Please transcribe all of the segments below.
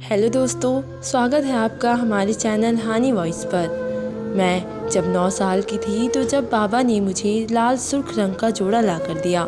Hello दोस्तों, स्वागत है आपका हमारे चैनल हानी वॉइस पर। मैं जब 9 साल की थी तो जब बाबा ने मुझे लाल सुर्ख रंग का जोड़ा ला कर दिया,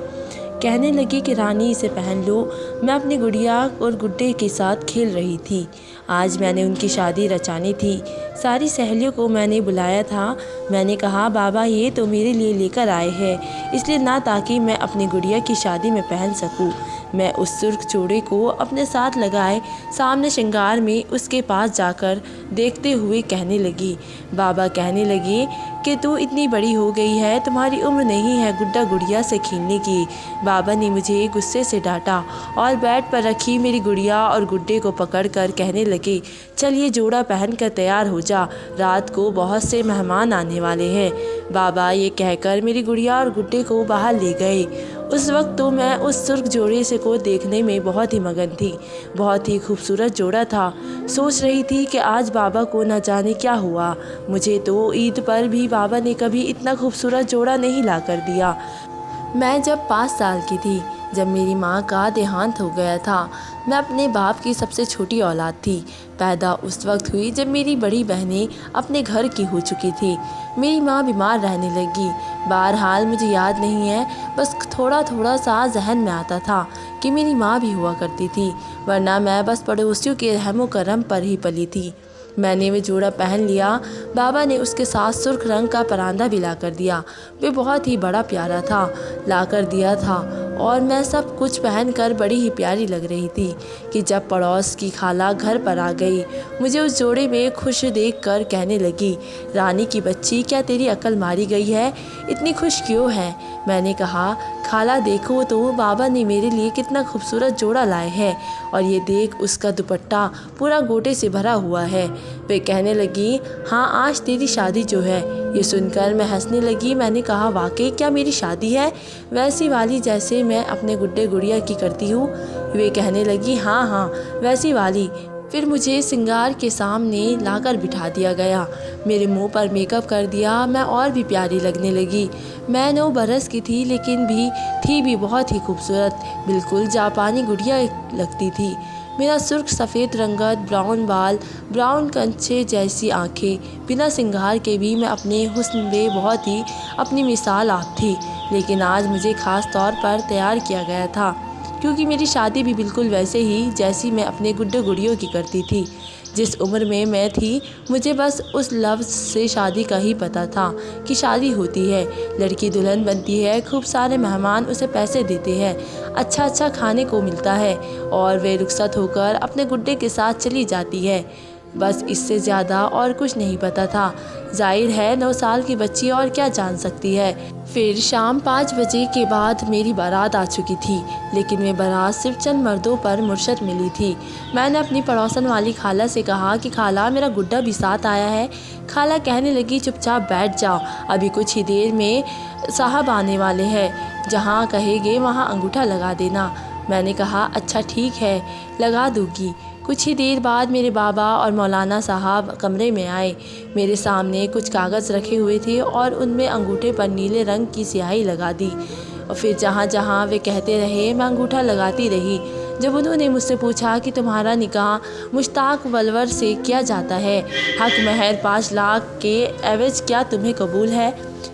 कहने लगे कि रानी इसे पहन लो। मैं अपनी गुड़िया और गुड्डे के साथ खेल रही थी। आज मैंने उनकी शादी रचानी थी। सारी सहेलियों को मैंने बुलाया था। मैंने कहा, बाबा ये तो मेरे लिए लेकर आए हैं, इसलिए ना ताकि मैं अपनी गुड़िया की शादी में पहन सकूं। मैं उस सुर्ख जोड़े को अपने साथ लगाए सामने श्रृंगार में उसके पास जाकर देखते हुए कहने लगी। बाबा कहने लगे कि तू इतनी बड़ी हो गई है, तुम्हारी उम्र नहीं है गुड्डा गुड़िया से खेलने की। बाबा ने मुझे गुस्से से डांटा और बेड पर रखी मेरी गुड़िया और गुड्डे को पकड़कर कहने लगे, चल ये जोड़ा पहनकर तैयार हो जा, रात को बहुत से मेहमान आने वाले हैं। बाबा ये कहकर मेरी गुड़िया और गुड्डे को बाहर ले गए। उस वक्त तो मैं उस सुर्ख जोड़े से को देखने में बहुत ही मगन थी। बहुत ही खूबसूरत जोड़ा था। सोच रही थी कि आज बाबा को न जाने क्या हुआ। मुझे तो ईद पर भी बाबा ने कभी इतना खूबसूरत जोड़ा नहीं ला कर दिया। मैं जब 5 साल की थी, जब मेरी माँ का देहांत हो गया था। मैं अपने बाप की सबसे छोटी औलाद थी। पैदा उस वक्त हुई जब मेरी बड़ी बहनें अपने घर की हो चुकी थी। मेरी माँ बीमार रहने लगी। बहरहाल मुझे याद नहीं है, बस थोड़ा थोड़ा सा जहन में आता था कि मेरी माँ भी हुआ करती थी, वरना मैं बस पड़ोसियों के रहमो करम पर ही पली थी। मैंने वो जोड़ा पहन लिया। बाबा ने उसके साथ सुर्ख रंग का परांदा भी ला कर दिया। वे बहुत ही बड़ा प्यारा था, ला कर दिया था और मैं सब कुछ पहनकर बड़ी ही प्यारी लग रही थी कि जब पड़ोस की खाला घर पर आ गई, मुझे उस जोड़े में खुश देखकर कहने लगी, रानी की बच्ची, क्या तेरी अकल मारी गई है? इतनी खुश क्यों है? मैंने कहा, खाला देखो तो बाबा ने मेरे लिए कितना खूबसूरत जोड़ा लाए हैं, और ये देख उसका दुपट्टा पूरा गोटे से भरा हुआ है। वे कहने लगी, हाँ आज तेरी शादी जो है। ये सुनकर मैं हंसने लगी। मैंने कहा, वाकई क्या मेरी शादी है? वैसी वाली जैसे मैं अपने गुड्डे गुड़िया की करती हूँ? वे कहने लगी, हाँ हाँ वैसी वाली। फिर मुझे सिंगार के सामने लाकर बिठा दिया गया। मेरे मुंह पर मेकअप कर दिया। मैं और भी प्यारी लगने लगी। मैं 9 बरस की थी, लेकिन थी भी बहुत ही खूबसूरत, बिल्कुल जापानी गुड़िया लगती थी। मेरा सुर्ख सफ़ेद रंगत, ब्राउन बाल, ब्राउन कंचे जैसी आंखें, बिना सिंगार के भी मैं अपने हुस्न में बहुत ही अपनी मिसाल आप थी। लेकिन आज मुझे ख़ास तौर पर तैयार किया गया था, क्योंकि मेरी शादी भी बिल्कुल वैसे ही जैसी मैं अपने गुड्डे गुड़ियों की करती थी। जिस उम्र में मैं थी, मुझे बस उस लफ्ज़ से शादी का ही पता था कि शादी होती है, लड़की दुल्हन बनती है, खूब सारे मेहमान उसे पैसे देते हैं, अच्छा अच्छा खाने को मिलता है और वे रुखसत होकर अपने गुड्डे के साथ चली जाती है। बस इससे ज़्यादा और कुछ नहीं पता था। जाहिर है 9 साल की बच्ची और क्या जान सकती है। फिर शाम 5 बजे के बाद मेरी बारात आ चुकी थी, लेकिन वे बारात सिर्फ चंद मर्दों पर मुर्शद मिली थी। मैंने अपनी पड़ोसन वाली खाला से कहा कि खाला मेरा गुड्डा भी साथ आया है। खाला कहने लगी, चुपचाप बैठ जाओ, अभी कुछ ही देर में साहब आने वाले हैं, जहाँ कहेंगे वहाँ अंगूठा लगा देना। मैंने कहा, अच्छा ठीक है, लगा दूँगी। कुछ ही देर बाद मेरे बाबा और मौलाना साहब कमरे में आए। मेरे सामने कुछ कागज़ रखे हुए थे और उनमें अंगूठे पर नीले रंग की स्याही लगा दी, और फिर जहाँ जहाँ वे कहते रहे मैं अंगूठा लगाती रही। जब उन्होंने मुझसे पूछा कि तुम्हारा निकाह मुश्ताक वलवर से किया जाता है, हक महर 5 लाख के एवज क्या तुम्हें कबूल है?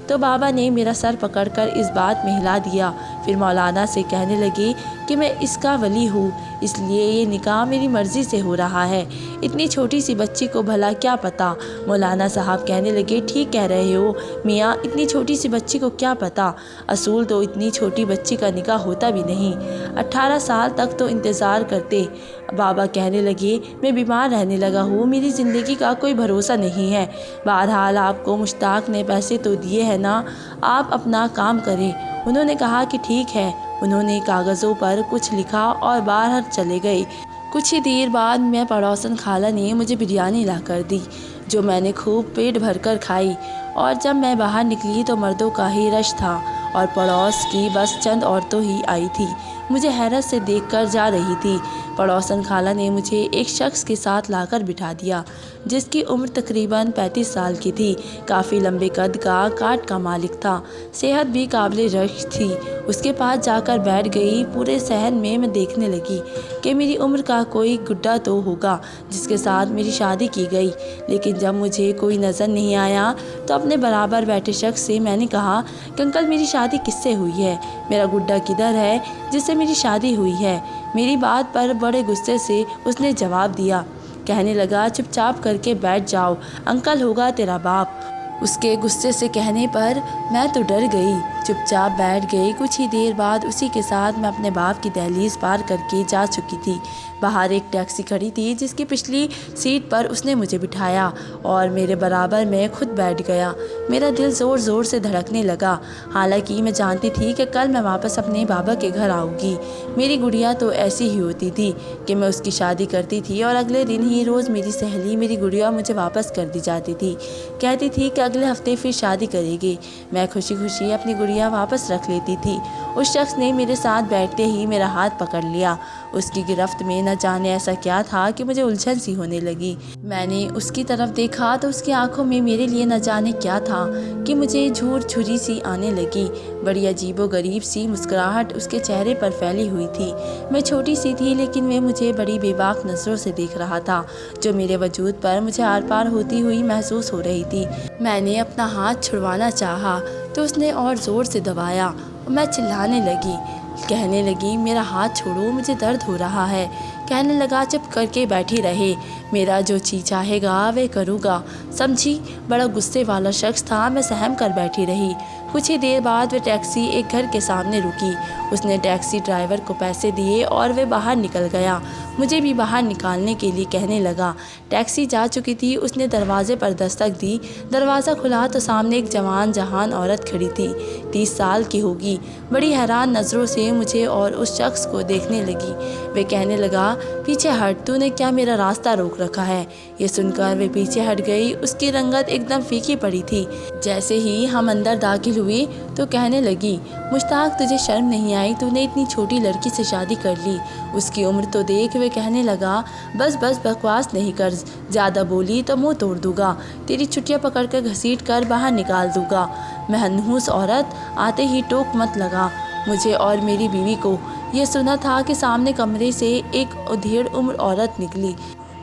तो बाबा ने मेरा सर पकड़कर इस बात में हिला दिया। फिर मौलाना से कहने लगी कि मैं इसका वली हूँ, इसलिए ये निकाह मेरी मर्ज़ी से हो रहा है। इतनी छोटी सी बच्ची को भला क्या पता? मौलाना साहब कहने लगे, ठीक कह रहे हो मियाँ, इतनी छोटी सी बच्ची को क्या पता? असूल तो इतनी छोटी बच्ची का निकाह होता भी नहीं, 18 साल तक तो इंतज़ार करते। बाबा कहने लगे, मैं बीमार रहने लगा हूँ, मेरी ज़िंदगी का कोई भरोसा नहीं है। बहरहाल आपको मुश्ताक ने पैसे तो दिए हैं ना, आप अपना काम करें। उन्होंने कहा कि ठीक है। उन्होंने कागज़ों पर कुछ लिखा और बाहर चले गए। कुछ ही देर बाद मैं पड़ोसन खाला ने मुझे बिरयानी ला कर दी, जो मैंने खूब पेट भरकर खाई। और जब मैं बाहर निकली तो मर्दों का ही रश था और पड़ोस की बस चंद औरतों ही आई थी। मुझे हैरत से देखकर जा रही थी। पड़ोसन खाला ने मुझे एक शख्स के साथ लाकर बिठा दिया जिसकी उम्र तकरीबन 35 साल की थी। काफ़ी लंबे कद का, काट का मालिक था, सेहत भी काबिल रश्क थी। उसके पास जाकर बैठ गई। पूरे सहन में मैं देखने लगी कि मेरी उम्र का कोई गुड्डा तो होगा जिसके साथ मेरी शादी की गई। लेकिन जब मुझे कोई नज़र नहीं आया तो अपने बराबर बैठे शख्स से मैंने कहा कि अंकल, मेरी शादी किससे हुई है? मेरा गुड्डा किधर है जिससे मेरी शादी हुई है? मेरी बात पर बड़े गुस्से से उसने जवाब दिया। कहने लगा, चुपचाप करके बैठ जाओ, अंकल होगा तेरा बाप। उसके गुस्से से कहने पर मैं तो डर गई, चुपचाप बैठ गई। कुछ ही देर बाद उसी के साथ मैं अपने बाप की दहलीज पार करके जा चुकी थी। बाहर एक टैक्सी खड़ी थी जिसकी पिछली सीट पर उसने मुझे बिठाया और मेरे बराबर में खुद बैठ गया। मेरा दिल ज़ोर ज़ोर से धड़कने लगा। हालांकि मैं जानती थी कि कल मैं वापस अपने बाबा के घर आऊँगी। मेरी गुड़िया तो ऐसी ही होती थी कि मैं उसकी शादी करती थी और अगले दिन ही रोज़ मेरी सहेली मेरी गुड़िया मुझे वापस कर दी जाती थी। कहती थी कि अगले हफ्ते फिर शादी करेगी। मैं खुशी खुशी अपनी गुड़िया वापस रख लेती थी। उस शख्स ने मेरे साथ बैठते ही मेरा हाथ पकड़ लिया। उसकी गिरफ्त में न जाने ऐसा क्या था कि मुझे उलझन सी होने लगी। मैंने उसकी तरफ देखा तो उसकी आंखों में मेरे लिए न जाने क्या था कि मुझे झूर छुरी सी आने लगी। बड़ी अजीबो गरीब सी मुस्कुराहट उसके चेहरे पर फैली हुई थी। मैं छोटी सी थी लेकिन वह मुझे बड़ी बेबाक नज़रों से देख रहा था जो मेरे वजूद पर मुझे आर पार होती हुई महसूस हो रही थी। मैंने अपना हाथ छुड़वाना चाहा तो उसने और ज़ोर से दबाया और मैं चिल्लाने लगी। कहने लगी, मेरा हाथ छोड़ो, मुझे दर्द हो रहा है। कहने लगा, चुप करके बैठी रहे, मेरा जो जी चाहेगा वे करूँगा, समझी? बड़ा गुस्से वाला शख्स था। मैं सहम कर बैठी रही। कुछ ही देर बाद वह टैक्सी एक घर के सामने रुकी। उसने टैक्सी ड्राइवर को पैसे दिए और वह बाहर निकल गया। मुझे भी बाहर निकालने के लिए कहने लगा। टैक्सी जा चुकी थी। उसने दरवाजे पर दस्तक दी। दरवाज़ा खुला तो सामने एक जवान जहान औरत खड़ी थी। 30 साल की होगी। बड़ी हैरान नज़रों से मुझे और उस शख्स को देखने लगी। वे कहने लगा, पीछे हट, तूने क्या मेरा रास्ता रोक रखा है? ये सुनकर वे पीछे हट गई। उसकी रंगत एकदम फीकी पड़ी थी। जैसे ही हम अंदर दाखिल हुए तो कहने लगी, मुश्ताक, तुझे शर्म नहीं आई? तूने इतनी छोटी लड़की से शादी कर ली। उसकी उम्र तो देख। वे कहने लगा, बस बस बकवास नहीं कर, ज़्यादा बोली तो मुंह तोड़ दूंगा, तेरी छुट्टियाँ पकड़ कर घसीट कर बाहर निकाल दूंगा। मनहूस औरत, आते ही टोक मत लगा मुझे और मेरी बीवी को। यह सुना था कि सामने कमरे से एक उधेड़ उम्र औरत निकली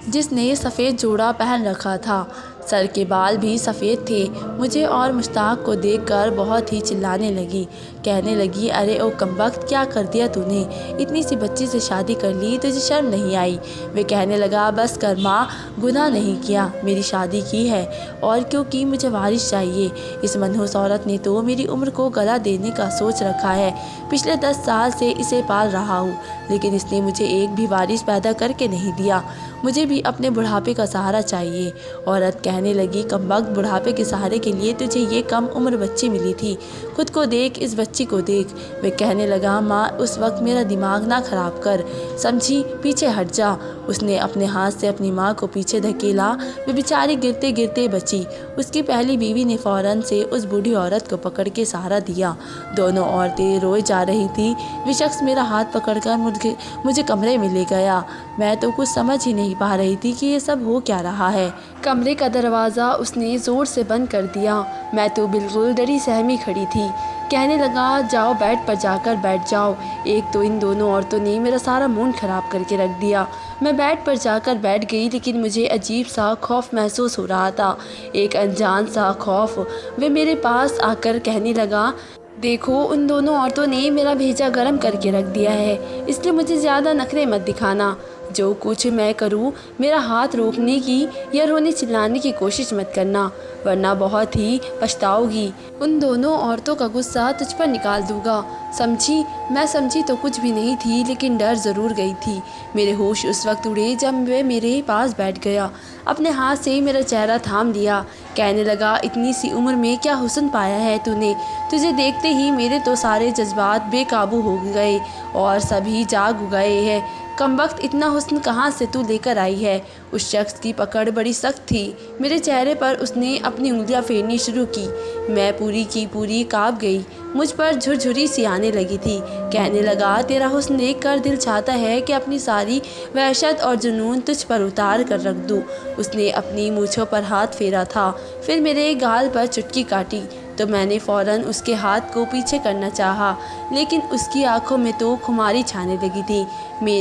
जिसने सफ़ेद जोड़ा पहन रखा था। सर के बाल भी सफ़ेद थे। मुझे और मुश्ताक को देखकर बहुत ही चिल्लाने लगी। कहने लगी, अरे ओ कमबख्त, क्या कर दिया तूने? इतनी सी बच्ची से शादी कर ली, तुझे शर्म नहीं आई? वे कहने लगा, बस कर माँ, गुनाह नहीं किया, मेरी शादी की है और क्योंकि मुझे वारिस चाहिए। इस मनहूस औरत ने तो मेरी उम्र को गला देने का सोच रखा है। पिछले 10 साल से इसे पाल रहा हूँ लेकिन इसने मुझे एक भी वारिस पैदा करके नहीं दिया। मुझे भी अपने बुढ़ापे का सहारा चाहिए। औरत कहने लगी, कमबख्त, बुढ़ापे के सहारे के लिए तुझे ये कम उम्र बच्ची मिली थी। खुद को देख, इस बच्ची को देख। वे कहने लगा, माँ, उस वक्त मेरा दिमाग ना ख़राब कर, समझी? पीछे हट जा। उसने अपने हाथ से अपनी माँ को पीछे धकेला। वे बेचारी गिरते गिरते बची। उसकी पहली बीवी ने फ़ौरन से उस बूढ़ी औरत को पकड़ के सहारा दिया। दोनों औरतें रोए जा रही थी। वे शख्स मेरा हाथ पकड़कर मुझे कमरे में ले गया। मैं तो कुछ समझ ही नहीं पा रही थी कि ये सब हो क्या रहा है। कमरे का दरवाज़ा उसने ज़ोर से बंद कर दिया। मैं तो बिल्कुल डरी सहमी खड़ी थी। कहने लगा, जाओ बेड पर जाकर बैठ जाओ। एक तो इन दोनों औरतों ने मेरा सारा मूड ख़राब करके रख दिया। मैं बेड पर जाकर बैठ गई लेकिन मुझे अजीब सा खौफ महसूस हो रहा था, एक अनजान सा खौफ। वे मेरे पास आकर कहने लगा, देखो, उन दोनों औरतों ने मेरा भेजा गर्म करके रख दिया है, इसलिए मुझे ज़्यादा नखरे मत दिखाना। जो कुछ मैं करूं, मेरा हाथ रोकने की या रोने चिल्लाने की कोशिश मत करना, वरना बहुत ही पछताओगी। उन दोनों औरतों का गुस्सा तुझ पर निकाल दूंगा, समझी? मैं समझी तो कुछ भी नहीं थी लेकिन डर ज़रूर गई थी। मेरे होश उस वक्त उड़े जब वह मेरे पास बैठ गया। अपने हाथ से मेरा चेहरा थाम लिया। कहने लगा, इतनी सी उम्र में क्या हुस्न पाया है तूने? तुझे देखते ही मेरे तो सारे जज्बात बेकाबू हो गए और सभी जाग गए हैं। कमबख्त इतना हुस्न कहाँ से तू लेकर आई है। उस शख्स की पकड़ बड़ी सख्त थी। मेरे चेहरे पर उसने अपनी उंगलियां फेरनी शुरू की। मैं पूरी की पूरी काँप गई। मुझ पर झुरझुरी सी आने लगी थी। कहने लगा, तेरा हुस्न देख कर दिल चाहता है कि अपनी सारी वहशत और जुनून तुझ पर उतार कर रख दूँ। उसने अपनी मूँछों पर हाथ फेरा था, फिर मेरे गाल पर चुटकी काटी तो मैंने फ़ौरन उसके हाथ को पीछे करना चाहा, लेकिन उसकी आंखों में तो खुमारी छाने लगी थी।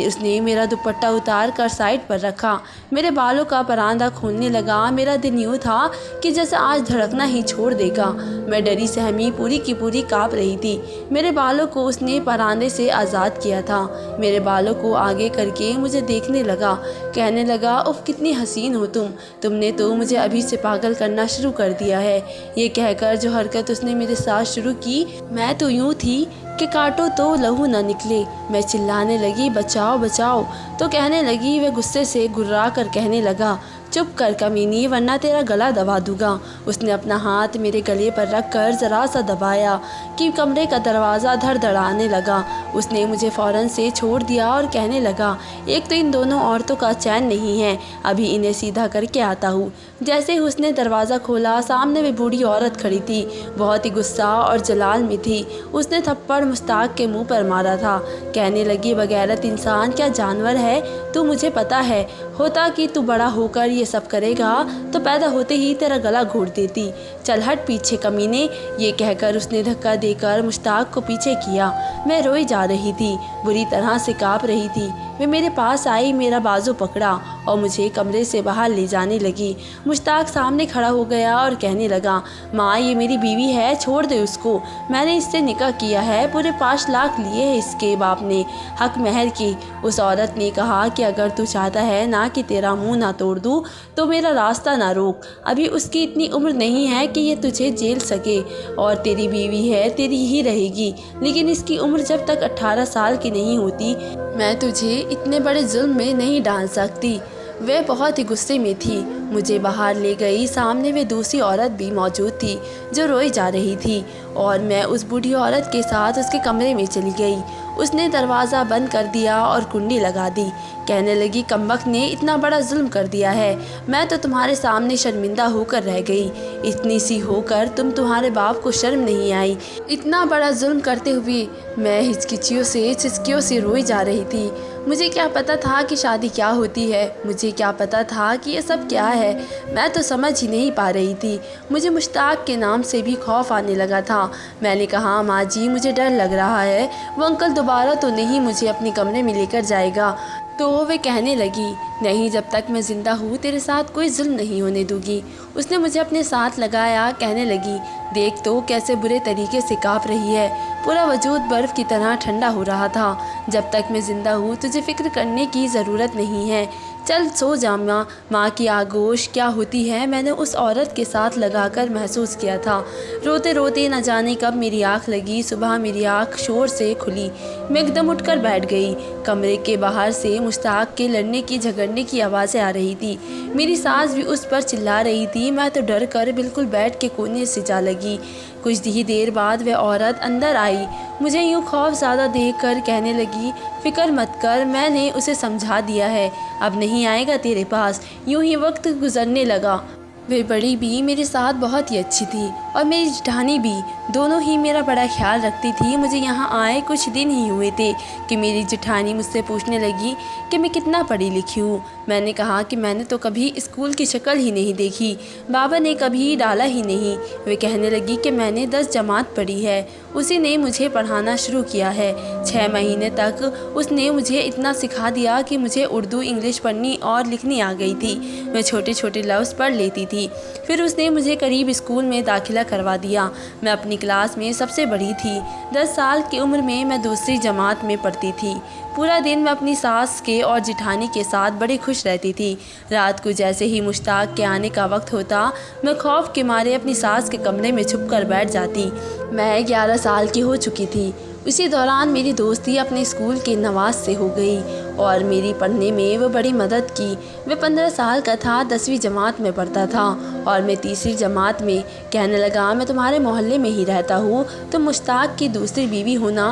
उसने मेरा दुपट्टा उतार कर साइड पर रखा। मेरे बालों का परांदा खोलने लगा। मेरा दिल यूँ था कि जैसे आज धड़कना ही छोड़ देगा। मैं डरी सहमी पूरी की पूरी काँप रही थी। मेरे बालों को उसने परांदे से आज़ाद किया था। मेरे बालों को आगे करके मुझे देखने लगा। कहने लगा, उफ़ कितनी हसीन हो तुमने तो मुझे अभी से पागल करना शुरू कर दिया है। ये कहकर जो हरकत उसने मेरे साथ शुरू की, मैं तो यूँ थी कि काटो तो लहू न निकले। मैं चिल्लाने लगी, बचाओ बचाओ। तो कहने लगी, वह गुस्से से गुर्रा कर कहने लगा, चुप कर कमीनी, वरना तेरा गला दबा दूंगा। उसने अपना हाथ मेरे गले पर रख कर ज़रा सा दबाया कि कमरे का दरवाज़ा धड़धड़ाने लगा। उसने मुझे फ़ौरन से छोड़ दिया और कहने लगा, एक तो इन दोनों औरतों का चैन नहीं है, अभी इन्हें सीधा करके आता हूँ। जैसे ही उसने दरवाज़ा खोला, सामने वे बूढ़ी औरत खड़ी थी। बहुत ही गुस्सा और जलाल में थी। उसने थप्पड़ मुश्ताक के मुंह पर मारा था। कहने लगी, बगैरत इंसान, क्या जानवर है तू? मुझे पता है होता कि तू बड़ा होकर ये सब करेगा तो पैदा होते ही तेरा गला घोट देती। चल हट पीछे कमीने। ये कहकर उसने धक्का देकर मुश्ताक को पीछे किया। मैं रोई जा रही थी, बुरी तरह से काँप रही थी। वे मेरे पास आई, मेरा बाजू पकड़ा और मुझे कमरे से बाहर ले जाने लगी। मुश्ताक सामने खड़ा हो गया और कहने लगा, माँ ये मेरी बीवी है, छोड़ दे उसको। मैंने इससे निकाह किया है, पूरे 5 लाख लिए हैं इसके बाप ने हक महर की। उस औरत ने कहा कि अगर तू चाहता है ना कि तेरा मुंह ना तोड़ दूँ तो मेरा रास्ता ना रोक। अभी उसकी इतनी उम्र नहीं है कि ये तुझे जेल सके और तेरी बीवी है, तेरी ही रहेगी। लेकिन इसकी उम्र जब तक 18 साल की नहीं होती, मैं तुझे इतने बड़े जुल्म में नहीं डाल सकती। वह बहुत ही गुस्से में थी। मुझे बाहर ले गई। सामने वे दूसरी औरत भी मौजूद थी जो रोई जा रही थी और मैं उस बूढ़ी औरत के साथ उसके कमरे में चली गई। उसने दरवाज़ा बंद कर दिया और कुंडी लगा दी। कहने लगी, कमबख्त ने इतना बड़ा जुल्म कर दिया है, मैं तो तुम्हारे सामने शर्मिंदा होकर रह गई। इतनी सी होकर तुम्हारे बाप को शर्म नहीं आई? इतना बड़ा जुल्म करते हुए मैं हिचकिचियों से सिसकियों से रोई जा रही थी। मुझे क्या पता था कि शादी क्या होती है, मुझे क्या पता था कि ये सब क्या है। मैं तो समझ ही नहीं पा रही थी। मुझे मुश्ताक के नाम से भी खौफ आने लगा था। मैंने कहा, माँ जी मुझे डर लग रहा है, वो अंकल दोबारा तो नहीं मुझे अपने कमरे में लेकर जाएगा? तो वे कहने लगी, नहीं, जब तक मैं ज़िंदा हूँ तेरे साथ कोई जुल्म नहीं होने दूँगी। उसने मुझे अपने साथ लगाया। कहने लगी, देख तो कैसे बुरे तरीके से काँप रही है। पूरा वजूद बर्फ़ की तरह ठंडा हो रहा था। जब तक मैं ज़िंदा हूँ तुझे फ़िक्र करने की ज़रूरत नहीं है। चल सो जा माँ की आगोश क्या होती है मैंने उस औरत के साथ लगाकर महसूस किया था। रोते रोते न जाने कब मेरी आँख लगी। सुबह मेरी आँख शोर से खुली। मैं एकदम उठकर बैठ गई। कमरे के बाहर से मुश्ताक के लड़ने की झगड़ने की आवाज़ें आ रही थी। मेरी सास भी उस पर चिल्ला रही थी। मैं तो डर कर बिल्कुल बेड के कोने से जा लगी। कुछ ही देर बाद वह औरत अंदर आई। मुझे यूँ खौफ ज़्यादा देख कर कहने लगी, फ़िक्र मत कर, मैंने उसे समझा दिया है, अब नहीं आएगा तेरे पास। यूँ ही वक्त गुजरने लगा। वे बड़ी भी मेरे साथ बहुत ही अच्छी थी और मेरी जेठानी भी, दोनों ही मेरा बड़ा ख्याल रखती थी। मुझे यहाँ आए कुछ दिन ही हुए थे कि मेरी जेठानी मुझसे पूछने लगी कि मैं कितना पढ़ी लिखी हूँ। मैंने कहा कि मैंने तो कभी स्कूल की शक्ल ही नहीं देखी, बाबा ने कभी डाला ही नहीं। वे कहने लगी कि मैंने 10 जमात पढ़ी है, उसी ने मुझे पढ़ाना शुरू किया है। 6 महीने तक उसने मुझे इतना सिखा दिया कि मुझे उर्दू इंग्लिश पढ़नी और लिखनी आ गई थी। मैं छोटे छोटे लफ्ज़ पढ़ लेती थी। फिर उसने मुझे करीब स्कूल में दाखिला करवा दिया। मैं अपनी क्लास में सबसे बड़ी थी। 10 साल की उम्र में मैं दूसरी जमात में पढ़ती थी। पूरा दिन मैं अपनी सास के और जेठानी के साथ बड़ी खुश रहती थी। रात को जैसे ही मुश्ताक के आने का वक्त होता, मैं खौफ के मारे अपनी सास के कमरे में छुप कर बैठ जाती। मैं 11 साल की हो चुकी थी। उसी दौरान मेरी दोस्ती अपने स्कूल के नवाज से हो गई और मेरी पढ़ने में वो बड़ी मदद की। वह 15 साल का था, 10वीं जमात में पढ़ता था और मैं तीसरी जमात में। कहने लगा, मैं तुम्हारे मोहल्ले में ही रहता हूँ, तुम मुश्ताक की दूसरी बीवी हो ना?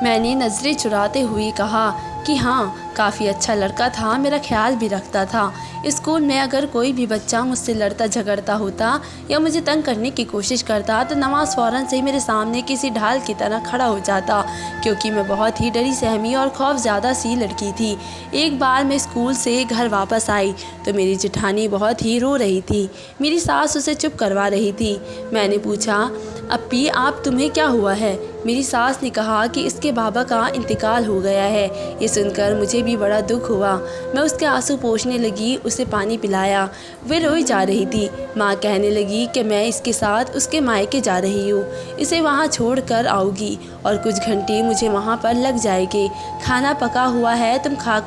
मैंने नज़रें चुराते हुए कहा, کہ ہاں کافی اچھا لڑکا تھا، میرا خیال بھی رکھتا تھا۔ اسکول میں اگر کوئی بھی بچہ مجھ سے لڑتا جھگڑتا ہوتا یا مجھے تنگ کرنے کی کوشش کرتا تو نواز فوراً سے میرے سامنے کسی ڈھال کی طرح کھڑا ہو جاتا، کیونکہ میں بہت ہی ڈری سہمی اور خوف زیادہ سی لڑکی تھی۔ ایک بار میں اسکول سے گھر واپس آئی تو میری جٹھانی بہت ہی رو رہی تھی۔ میری ساس اسے چپ کروا رہی تھی۔ میں نے پوچھا، اپی آپ تمہیں کیا ہوا ہے؟ میری ساس نے کہا کہ اس کے بابا کا انتقال ہو گیا ہے۔ یہ سن کر مجھے بھی بڑا دکھ ہوا۔ میں اس کے آنسو پوچھنے لگی، اسے پانی پلایا۔ وہ روئی جا رہی تھی۔ ماں کہنے لگی کہ میں اس کے ساتھ اس کے مائکے جا رہی ہوں، اسے وہاں چھوڑ کر آؤں گی اور کچھ گھنٹے مجھے وہاں پر لگ جائے گے۔ کھانا پکا ہوا ہے، تم کھا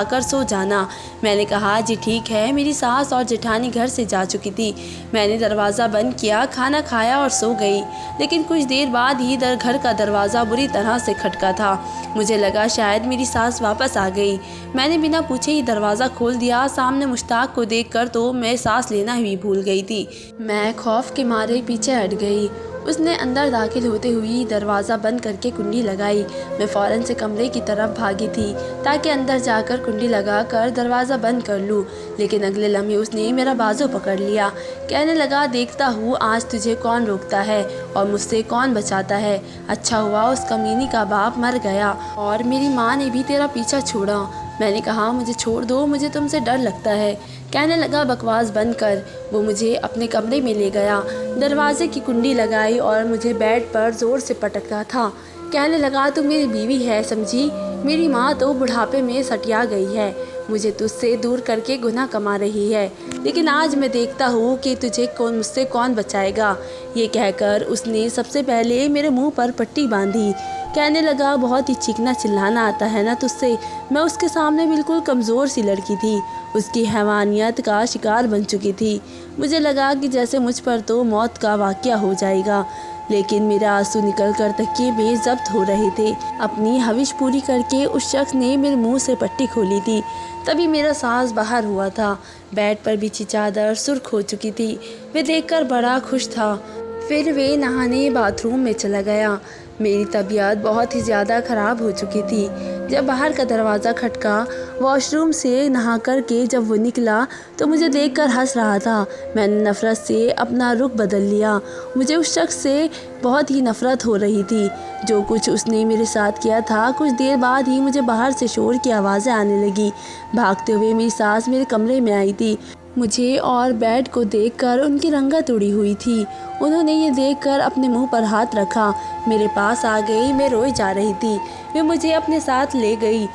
کر سو جانا۔ میں نے کہا جی ٹھیک ہے۔ میری ساس اور جٹھانی گھر سے جا چکی تھی۔ میں نے دروازہ بند کیا، کھانا کھایا اور سو گئی۔ لیکن کچھ دیر بعد ہی گھر کا دروازہ بری طرح سے کھٹکا تھا۔ مجھے لگا شاید میری ساس واپس آ گئی۔ میں نے بنا پوچھے ہی دروازہ کھول دیا۔ سامنے مشتاق کو دیکھ کر تو میں سانس لینا ہی بھول گئی تھی۔ میں خوف کے مارے پیچھے ہٹ گئی۔ اس نے اندر داخل ہوتے ہوئی دروازہ بند کر کے کنڈی لگائی۔ میں فوراً سے کمرے کی طرف بھاگی تھی تاکہ اندر جا کر کنڈی لگا کر دروازہ بند کر لوں، لیکن اگلے لمحے اس نے میرا بازو پکڑ لیا۔ کہنے لگا دیکھتا ہوں آج تجھے کون روکتا ہے اور مجھ سے کون بچاتا ہے۔ اچھا ہوا اس کمینی کا باپ مر گیا اور میری ماں نے بھی تیرا پیچھا چھوڑا۔ میں نے کہا مجھے چھوڑ دو، مجھے تم سے ڈر لگتا ہے۔ کہنے لگا بکواس بند کر۔ وہ مجھے اپنے کمرے میں لے گیا، دروازے کی کنڈی لگائی اور مجھے بیڈ پر زور سے پٹکتا تھا۔ کہنے لگا تو میری بیوی ہے سمجھی، میری ماں تو بڑھاپے میں سٹیا گئی ہے، مجھے تجھ سے دور کر کے گناہ کما رہی ہے، لیکن آج میں دیکھتا ہوں کہ تجھے مجھ سے کون بچائے گا۔ یہ کہہ کر اس نے سب سے پہلے میرے منہ پر پٹی باندھی۔ کہنے لگا بہت ہی چیخنا چلانا آتا ہے نا تجھ سے۔ میں اس کے سامنے بالکل کمزور سی لڑکی تھی، اس کی حیوانیت کا شکار بن چکی تھی۔ مجھے لگا کہ جیسے مجھ پر تو موت کا واقعہ ہو جائے گا، لیکن میرے آنسو نکل کر تکیے میں ضبط ہو رہے تھے۔ اپنی ہوش پوری کر کے اس شخص نے میرے منہ سے پٹی کھولی تھی۔ تبھی میرا سانس باہر ہوا تھا۔ بیڈ پر بچھی چادر سرخ ہو چکی تھی۔ وہ دیکھ کر بڑا خوش تھا۔ پھر وہ نہانے باتھ روم میں چلا گیا۔ میری طبیعت بہت ہی زیادہ خراب ہو چکی تھی۔ جب باہر کا دروازہ کھٹکا، واش روم سے نہا کر کے جب وہ نکلا تو مجھے دیکھ کر ہنس رہا تھا۔ میں نے نفرت سے اپنا رخ بدل لیا۔ مجھے اس شخص سے بہت ہی نفرت ہو رہی تھی۔ جو کچھ اس نے میرے ساتھ کیا تھا، کچھ دیر بعد ہی مجھے باہر سے شور کی آوازیں آنے لگی۔ بھاگتے ہوئے میری ساس میرے کمرے میں آئی تھی۔ مجھے اور بیڈ کو دیکھ کر ان کی رنگت اڑی ہوئی تھی۔ انہوں نے یہ دیکھ کر اپنے منہ پر ہاتھ رکھا، میرے پاس آ گئی۔ میں روئی جا رہی تھی۔ وہ مجھے اپنے ساتھ لے گئی،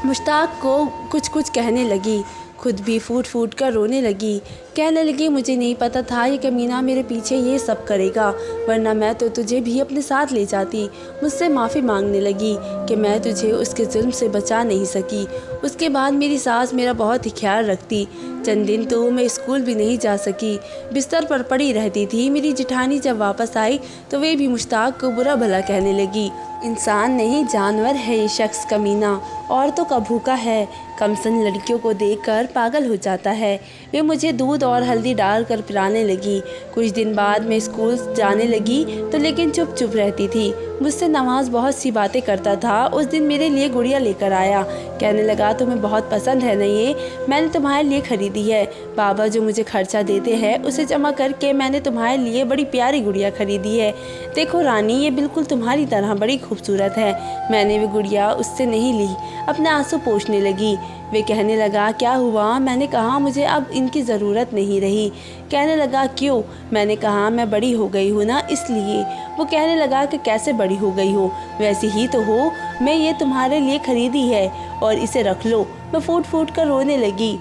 مشتاق کو کچھ کہنے لگی، خود بھی پھوٹ پھوٹ کر رونے لگی۔ کہنے لگی مجھے نہیں پتہ تھا یہ کمینہ میرے پیچھے یہ سب کرے گا، ورنہ میں تو تجھے بھی اپنے ساتھ لے جاتی۔ مجھ سے معافی مانگنے لگی کہ میں تجھے اس کے ظلم سے بچا نہیں سکی۔ اس کے بعد میری ساس میرا بہت ہی خیال رکھتی۔ چند دن تو میں اسکول بھی نہیں جا سکی، بستر پر پڑی رہتی تھی۔ میری جٹھانی جب واپس آئی تو وہ بھی مشتاق کو برا بھلا کہنے لگی۔ انسان نہیں جانور ہے یہ شخص، کمینہ عورتوں کا بھوکا ہے، کمسن لڑکیوں کو دیکھ کر پاگل ہو جاتا ہے۔ وہ مجھے دودھ اور ہلدی ڈال کر پلانے لگی۔ کچھ دن بعد میں اسکول جانے لگی تو لیکن چپ رہتی تھی۔ مجھ سے نواز بہت سی باتیں کرتا تھا۔ اس دن میرے لیے گڑیا لے کر آیا۔ کہنے لگا تمہیں بہت پسند ہے نا یہ، میں نے تمہارے لیے خریدی ہے۔ بابا جو مجھے خرچہ دیتے ہیں اسے جمع کر کے میں نے تمہارے لیے بڑی پیاری گڑیا خریدی ہے۔ دیکھو رانی، یہ بالکل تمہاری طرح بڑی خوبصورت ہے۔ میں نے وہ گڑیا اس سے نہیں لی۔ اپنے آنسو پوچھنے لگی۔ وہ کہنے لگا کیا ہوا؟ میں نے کہا مجھے اب ان کی ضرورت نہیں رہی۔ کہنے لگا کیوں؟ میں نے کہا میں بڑی ہو گئی ہوں نا اس لیے۔ وہ کہنے لگا کہ کیسے بڑی ہو گئی ہو؟ ویسی ہی تو ہو، میں یہ تمہارے لیے خریدی ہے اور اسے رکھ لو۔ میں پھوٹ پھوٹ کر رونے لگی۔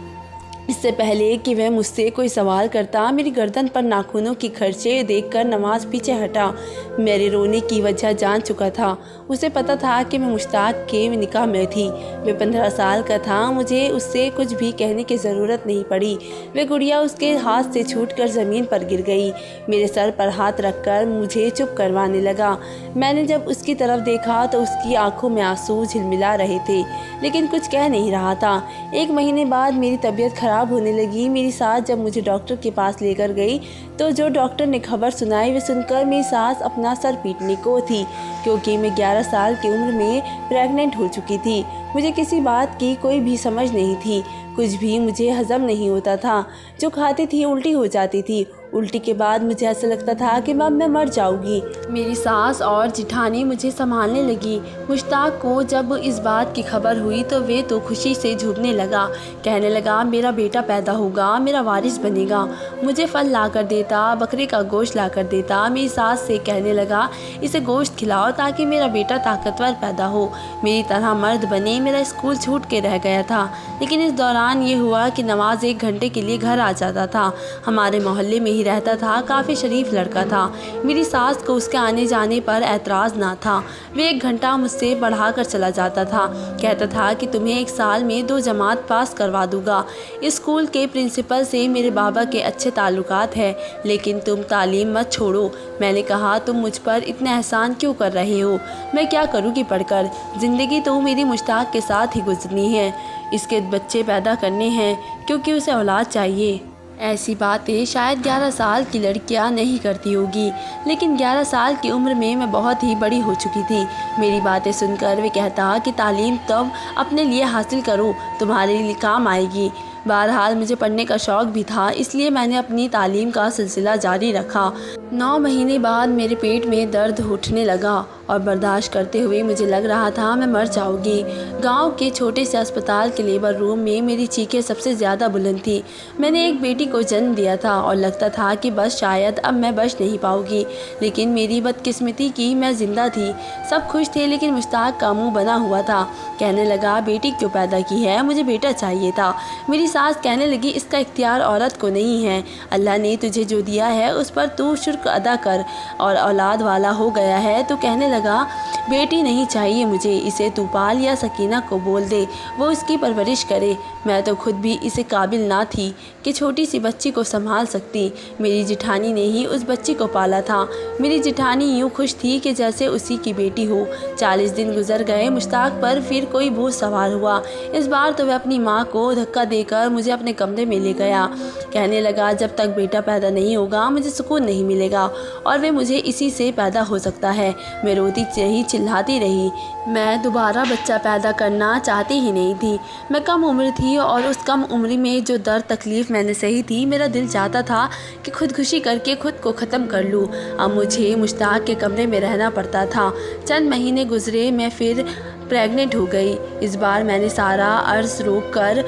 اس سے پہلے کہ وہ مجھ سے کوئی سوال کرتا، میری گردن پر ناخنوں کی خرچے دیکھ کر نواز پیچھے ہٹا۔ میرے رونے کی وجہ جان چکا تھا۔ اسے پتہ تھا کہ میں مشتاق کے نکاح میں تھی۔ وہ 15 سال کا تھا۔ مجھے اس سے کچھ بھی کہنے کی ضرورت نہیں پڑی۔ وہ گڑیا اس کے ہاتھ سے چھوٹ کر زمین پر گر گئی۔ میرے سر پر ہاتھ رکھ کر مجھے چپ کروانے لگا۔ میں نے جب اس کی طرف دیکھا تو اس کی آنکھوں میں آنسو جھلملا رہے تھے، لیکن کچھ کہہ نہیں رہا تھا۔ 1 مہینے بعد میری طبیعت خراب ख़राब होने लगी। मेरी सास जब मुझे डॉक्टर के पास लेकर गई तो जो डॉक्टर ने खबर सुनाई वे सुनकर मेरी सास अपना सर पीटने को थी, क्योंकि मैं 11 साल की उम्र में प्रेग्नेंट हो चुकी थी। मुझे किसी बात की कोई भी समझ नहीं थी, कुछ भी मुझे हजम नहीं होता था। जो खाती थी उल्टी हो जाती थी। उल्टी के बाद मुझे ऐसा लगता था कि अब मैं मर जाऊंगी। मेरी सास और जिठानी मुझे संभालने लगी। मुश्ताक को जब इस बात की खबर हुई तो वे तो खुशी से झूमने लगा, कहने लगा मेरा बेटा पैदा होगा, मेरा वारिस बनेगा। मुझे फल ला कर देता, बकरे का गोश्त ला कर देता। मेरी सास से कहने लगा इसे गोश्त खिलाओ ताकि मेरा बेटा ताकतवर पैदा हो, मेरी तरह मर्द बने। मेरा स्कूल छूट के रह गया था, लेकिन इस दौरान ये हुआ कि नवाज 1 घंटे के लिए घर आ जाता था। हमारे मोहल्ले में रहता था, काफ़ी शरीफ लड़का था। मेरी सास को उसके आने जाने पर एतराज़ ना था। वे 1 घंटा मुझसे बढ़ा कर चला जाता था, कहता था कि तुम्हें 1 साल में 2 जमात पास करवा दूंगा। स्कूल के प्रिंसिपल से मेरे बाबा के अच्छे ताल्लुकात हैं, लेकिन तुम तालीम मत छोड़ो। मैंने कहा तुम मुझ पर इतने एहसान क्यों कर रहे हो, मैं क्या करूँगी पढ़कर, ज़िंदगी तो मेरी मुश्ताक के साथ ही गुजरनी है। इसके बच्चे पैदा करने हैं क्योंकि उसे औलाद चाहिए। ऐसी बातें शायद 11 साल की लड़कियां नहीं करती होगी, लेकिन 11 साल की उम्र में मैं बहुत ही बड़ी हो चुकी थी। मेरी बातें सुनकर वे कहता कि तालीम तब अपने लिए हासिल करो, तुम्हारे लिए काम आएगी। बहरहाल मुझे पढ़ने का शौक़ भी था, इसलिए मैंने अपनी तालीम का सिलसिला जारी रखा। 9 महीने बाद मेरे पेट में दर्द उठने लगा और बर्दाश्त करते हुए मुझे लग रहा था मैं मर जाऊंगी। गांव के छोटे से अस्पताल के लेबर रूम में मेरी चीखें सबसे ज़्यादा बुलंद थी। मैंने एक बेटी को जन्म दिया था और लगता था कि बस शायद अब मैं बच नहीं पाऊंगी, लेकिन मेरी बदकिस्मती की मैं ज़िंदा थी। सब खुश थे, लेकिन मुश्ताक का मुँह बना हुआ था। कहने लगा बेटी क्यों पैदा की है, मुझे बेटा चाहिए था। मेरी सास कहने लगी इसका इख्तियार औरत को नहीं है, अल्लाह ने तुझे जो दिया है उस पर तू शुक्र अदा कर, और औलाद वाला हो गया है तो कहने लगा बेटी नहीं चाहिए मुझे, इसे तू पाल या सकीना को बोल दे, वो उसकी परवरिश करे। मैं तो खुद भी इसे काबिल ना थी कि छोटी सी बच्ची को संभाल सकती। मेरी जिठानी ने ही उस बच्ची को पाला था। मेरी जिठानी यूँ खुश थी कि जैसे उसी की बेटी हो। 40 दिन गुजर गए, मुश्ताक पर फिर कोई बोझ सवार हुआ। इस बार तो वह अपनी माँ को धक्का देकर मुझे अपने कमरे में ले गया। कहने लगा जब तक बेटा पैदा नहीं होगा मुझे सुकून नहीं मिलेगा, और वे मुझे इसी से पैदा हो सकता है। मैं रोती रही, चिल्लाती रही। मैं दोबारा बच्चा पैदा करना चाहती ही नहीं थी। मैं कम उम्र थी और उस कम उम्र में जो दर्द तकलीफ़ मैंने सही थी, मेरा दिल चाहता था कि खुदकुशी करके खुद को ख़त्म कर लूँ। अब मुझे मुश्ताक के कमरे में रहना पड़ता था। चंद महीने गुजरे, मैं फिर प्रेग्नेंट हो गई। इस बार मैंने सारा अर्ज़ रोक कर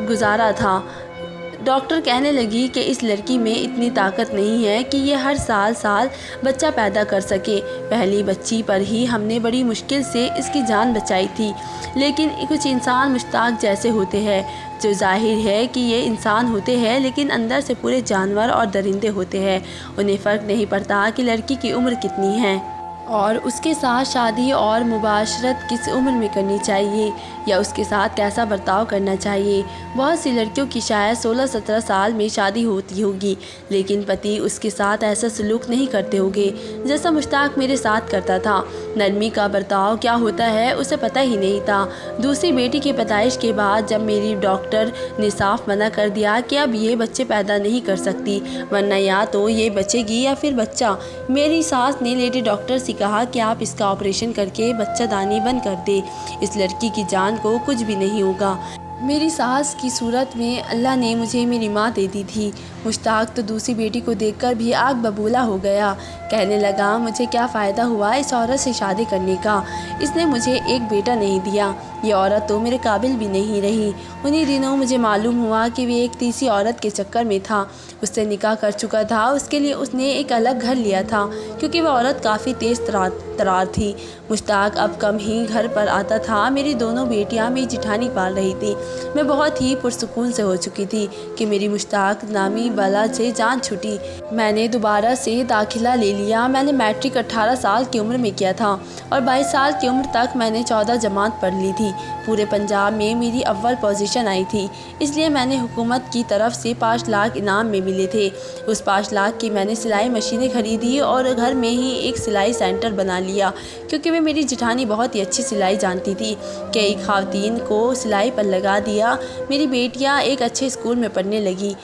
गुजारा था। डॉक्टर कहने लगी कि इस लड़की में इतनी ताकत नहीं है कि ये हर साल बच्चा पैदा कर सके। पहली बच्ची पर ही हमने बड़ी मुश्किल से इसकी जान बचाई थी। लेकिन कुछ इंसान मुश्ताक जैसे होते हैं, जो जाहिर है कि ये इंसान होते हैं लेकिन अंदर से पूरे जानवर और दरिंदे होते हैं। उन्हें फ़र्क नहीं पड़ता कि लड़की की उम्र कितनी है और उसके साथ शादी और मुबाशरत किस उम्र में करनी चाहिए या उसके साथ कैसा बर्ताव करना चाहिए। बहुत सी लड़कियों की शायद 16-17 साल में शादी होती होगी, लेकिन पति उसके साथ ऐसा सलूक नहीं करते होंगे जैसा मुश्ताक मेरे साथ करता था। नरमी का बर्ताव क्या होता है उसे पता ही नहीं था। दूसरी बेटी की पैदाइश के बाद जब मेरी डॉक्टर ने साफ मना कर दिया कि अब ये बच्चे पैदा नहीं कर सकती, वरना या तो ये बचेगी या फिर बच्चा, मेरी सास ने लेडी डॉक्टर से कहा कि आप इसका ऑपरेशन करके बच्चादानी बंद कर दे, इस लड़की की जान को कुछ भी नहीं होगा। मेरी सास की सूरत में अल्लाह ने मुझे मेरी माँ दे दी थी। मुश्ताक तो दूसरी बेटी को देखकर भी आग बबूला हो गया। कहने लगा मुझे क्या फ़ायदा हुआ इस औरत से शादी करने का, इसने मुझे एक बेटा नहीं दिया, ये औरत तो मेरे काबिल भी नहीं रही। उन्हीं दिनों मुझे मालूम हुआ कि वे एक तीसरी औरत के चक्कर में था। उससे निकाह कर चुका था। उसके लिए उसने एक अलग घर लिया था क्योंकि वह औरत काफ़ी तेज़ तरार थी। मुश्ताक अब कम ही घर पर आता था। मेरी दोनों बेटियां मेरी जिठानी पाल रही थी। मैं बहुत ही पुरसुकून से हो चुकी थी कि मेरी मुश्ताक नामी बला से जान छूटी। मैंने दोबारा से दाखिला ले लिया। मैंने मैट्रिक 18 साल की उम्र में किया था और 22 साल की उम्र तक मैंने 14 जमात पढ़ ली थी। थी। पूरे पंजाब में मेरी अव्वल पोजीशन आई थी, इसलिए मैंने हुकूमत की तरफ से 5 लाख इनाम में मिले थे। उस 5 लाख की मैंने सिलाई मशीनें ख़रीदी और घर में ही एक सिलाई सेंटर बना लिया, क्योंकि वे मेरी जेठानी बहुत ही अच्छी सिलाई जानती थी। कई ख़वातीन को सिलाई पर लगा दिया। मेरी बेटियां एक अच्छे स्कूल में पढ़ने लगी,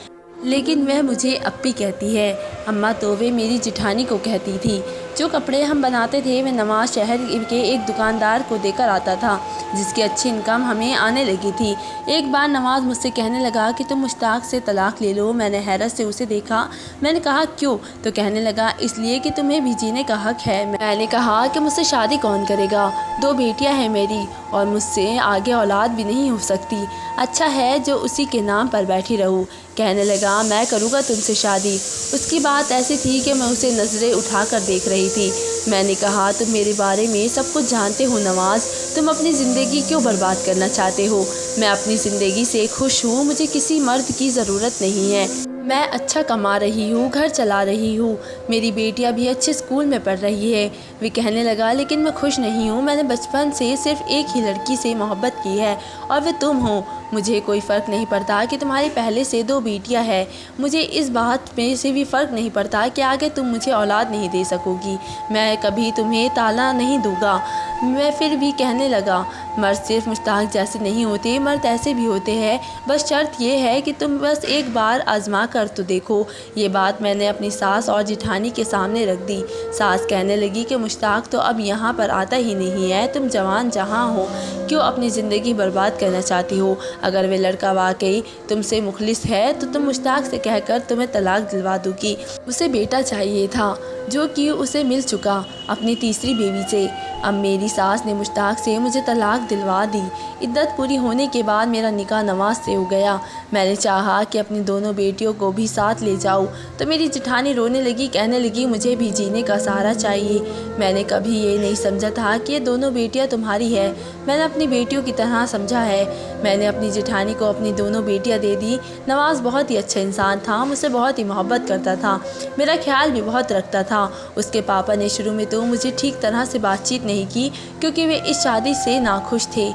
लेकिन वह मुझे अप्पी कहती है। अम्मा तो वे मेरी जेठानी को कहती थी। जो कपड़े हम बनाते थे वे नवाज शहर के एक दुकानदार को देकर आता था, जिसकी अच्छी इनकम हमें आने लगी थी। एक बार नवाज मुझसे कहने लगा कि तुम मुश्ताक से तलाक ले लो। मैंने हैरत से उसे देखा। मैंने कहा क्यों? तो कहने लगा इसलिए कि तुम्हें भी जीने का हक है। मैंने कहा कि मुझसे शादी कौन करेगा? 2 बेटियां हैं मेरी और मुझसे आगे औलाद भी नहीं हो सकती। अच्छा है जो उसी के नाम पर बैठी रहूं। कहने लगा मैं करूँगा तुमसे शादी। उसकी बात ऐसी थी कि मैं उसे नज़रें उठाकर देख रही थी। मैंने कहा तुम मेरे बारे में सब कुछ जानते हो नवाज, तुम अपनी ज़िंदगी क्यों बर्बाद करना चाहते हो? मैं अपनी ज़िंदगी से खुश हूँ, मुझे किसी मर्द की ज़रूरत नहीं है। मैं अच्छा कमा रही हूँ, घर चला रही हूँ, मेरी बेटियाँ भी अच्छे स्कूल में पढ़ रही है। वे कहने लगा लेकिन मैं खुश नहीं हूँ। मैंने बचपन से सिर्फ एक ही लड़की से मोहब्बत की है और वे तुम हो। मुझे कोई फ़र्क नहीं पड़ता कि तुम्हारी पहले से 2 बेटियां हैं। मुझे इस बात में से भी फ़र्क नहीं पड़ता कि आगे तुम मुझे औलाद नहीं दे सकोगी। मैं कभी तुम्हें ताला नहीं दूंगा। मैं फिर भी कहने लगा मर्द सिर्फ मुश्ताक जैसे नहीं होते, मर्द ऐसे भी होते हैं। बस शर्त यह है कि तुम बस एक बार आजमा कर तो देखो। ये बात मैंने अपनी सास और जेठानी के सामने रख दी। सास कहने लगी कि मुश्ताक तो अब यहाँ पर आता ही नहीं है। तुम जवान जहाँ हो, क्यों अपनी ज़िंदगी बर्बाद करना चाहती हो? अगर वे लड़का वाकई तुमसे मुखलिस है तो तुम मुश्ताक से कहकर तुम्हें तलाक दिलवा दूँगी। उसे बेटा चाहिए था जो कि उसे मिल चुका अपनी तीसरी बीवी से। अब मेरी सास ने मुश्ताक से मुझे तलाक दिलवा दी। इद्दत पूरी होने के बाद मेरा निकाह नवाज से हो गया। मैंने चाहा कि अपनी दोनों बेटियों को भी साथ ले जाऊं, तो मेरी जेठानी रोने लगी, कहने लगी मुझे भी जीने का सहारा चाहिए। मैंने कभी ये नहीं समझा था कि ये दोनों बेटियां तुम्हारी है। मैंने अपनी बेटियों की तरह समझा है। मैंने अपनी जेठानी को अपनी दोनों बेटियां दे दी। नवाज बहुत ही अच्छा इंसान था, मुझसे बहुत ही मोहब्बत करता था, मेरा ख्याल भी बहुत रखता था। उसके पापा ने शुरू में तो मुझे ठीक तरह से बातचीत नहीं की, क्योंकि वे इस शादी से नाखुश थे,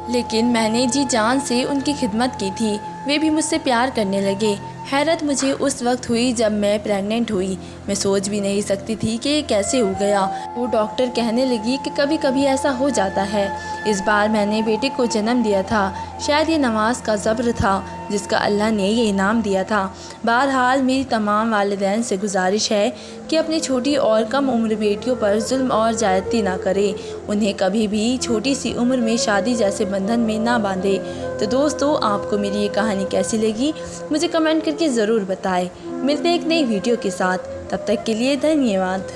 लेकिन मैंने जी जान से उनकी खिदमत की थी। वे भी मुझसे प्यार करने लगे। हैरत मुझे उस वक्त हुई जब मैं प्रेग्नेंट हुई। मैं सोच भी नहीं सकती थी कि ये कैसे हो गया। वो डॉक्टर कहने लगी कि कभी कभी ऐसा हो जाता है। इस बार मैंने बेटे को जन्म दिया था। शायद ये नमाज का ज़ब्र था जिसका अल्लाह ने ये इनाम दिया था। बहरहाल मेरी तमाम वालिदैन से गुजारिश है कि अपनी छोटी और कम उम्र बेटियों पर जुल्म और ज़्यादती ना करें। उन्हें कभी भी छोटी सी उम्र में शादी जैसे बंधन में ना बांधे। तो दोस्तों, आपको मेरी ये कहानी कैसी लगी मुझे कमेंट करके ज़रूर बताएं। मिलते हैं एक नई वीडियो के साथ, तब तक के लिए धन्यवाद।